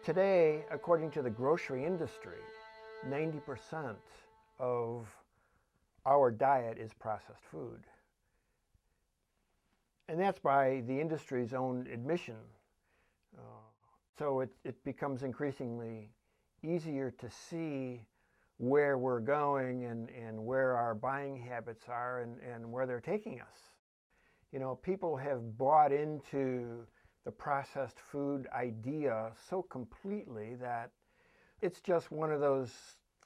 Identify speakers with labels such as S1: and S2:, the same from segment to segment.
S1: Today, according to the grocery industry, 90% of our diet is processed food. And that's by the industry's own admission. So it becomes increasingly easier to see where we're going and where our buying habits are and where they're taking us. You know, people have bought into the processed food idea so completely that it's just one of those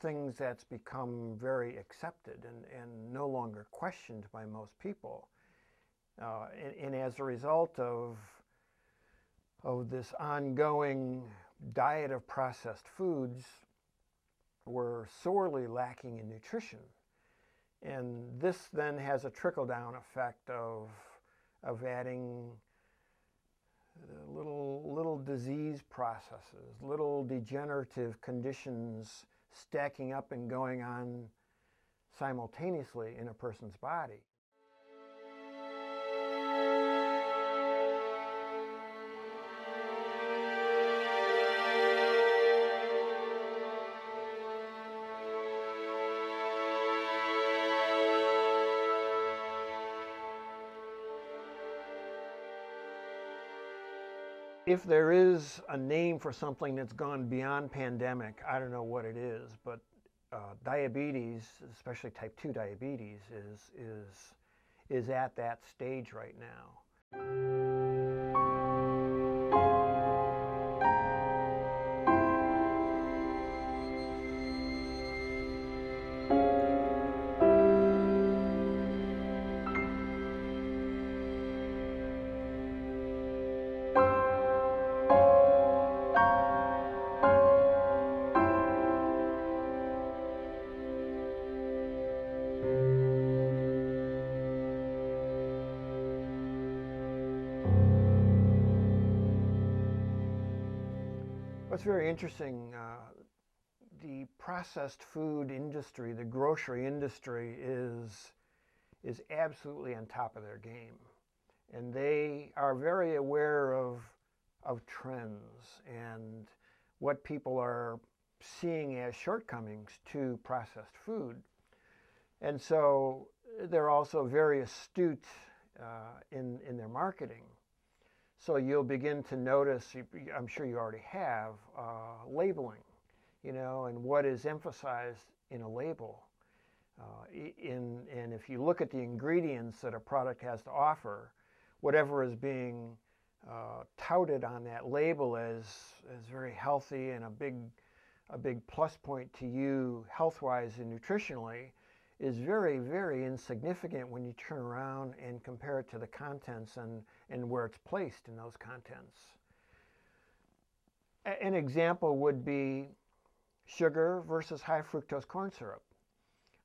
S1: things that's become very accepted and no longer questioned by most people. And as a result of this ongoing diet of processed foods, we're sorely lacking in nutrition. And this then has a trickle-down effect of adding little disease processes, little degenerative conditions stacking up and going on simultaneously in a person's body. If there is a name for something that's gone beyond pandemic, I don't know what it is, but diabetes, especially type 2 diabetes, is at that stage right now. What's very interesting, the processed food industry, the grocery industry is absolutely on top of their game. And they are very aware of trends and what people are seeing as shortcomings to processed food. And so they're also very astute in their marketing. So you'll begin to notice, I'm sure you already have, labeling, you know, and what is emphasized in a label. And if you look at the ingredients that a product has to offer, whatever is being touted on that label as very healthy and a big plus point to you health-wise and nutritionally is very, very insignificant when you turn around and compare it to the contents and where it's placed in those contents. An example would be sugar versus high fructose corn syrup.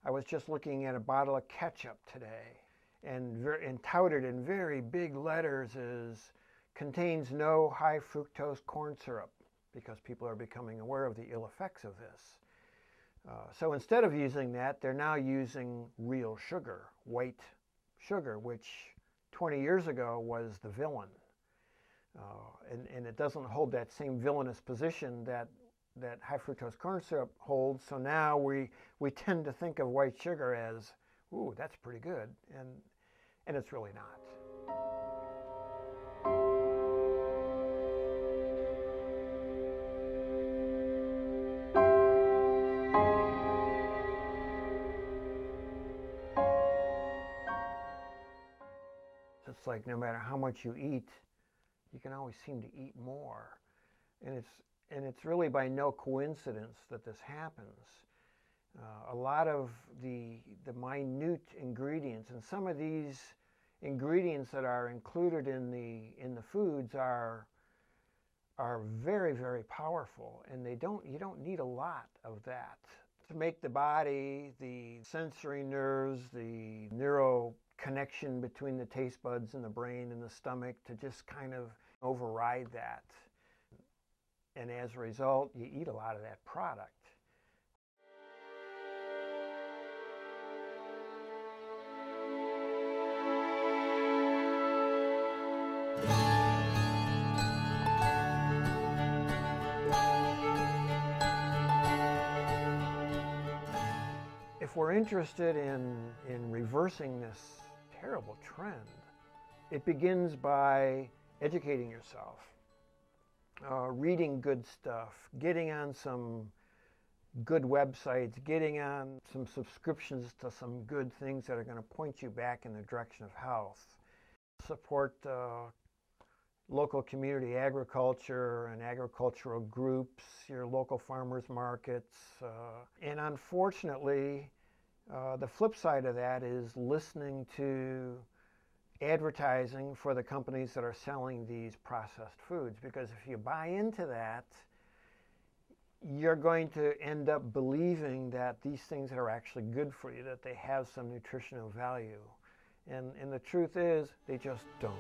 S1: I was just looking at a bottle of ketchup today and touted in very big letters as contains no high fructose corn syrup because people are becoming aware of the ill effects of this. So instead of using that, they're now using real sugar, white sugar, which 20 years ago was the villain. And it doesn't hold that same villainous position that high fructose corn syrup holds. So now we tend to think of white sugar as, ooh, that's pretty good. And it's really not. It's like no matter how much you eat, you can always seem to eat more. And it's really by no coincidence that this happens. A lot of the minute ingredients, and some of these ingredients that are included in the foods are very, very powerful, and you don't need a lot of that to make the body, the sensory nerves, the neuro connection between the taste buds and the brain and the stomach to just kind of override that. And as a result, you eat a lot of that product. if we're interested in reversing this terrible trend, it begins by educating yourself, reading good stuff, getting on some good websites, getting on some subscriptions to some good things that are going to point you back in the direction of health. Support local community agriculture and agricultural groups, your local farmers markets. And unfortunately, the flip side of that is listening to advertising for the companies that are selling these processed foods, because if you buy into that, you're going to end up believing that these things are actually good for you, that they have some nutritional value. And the truth is, they just don't.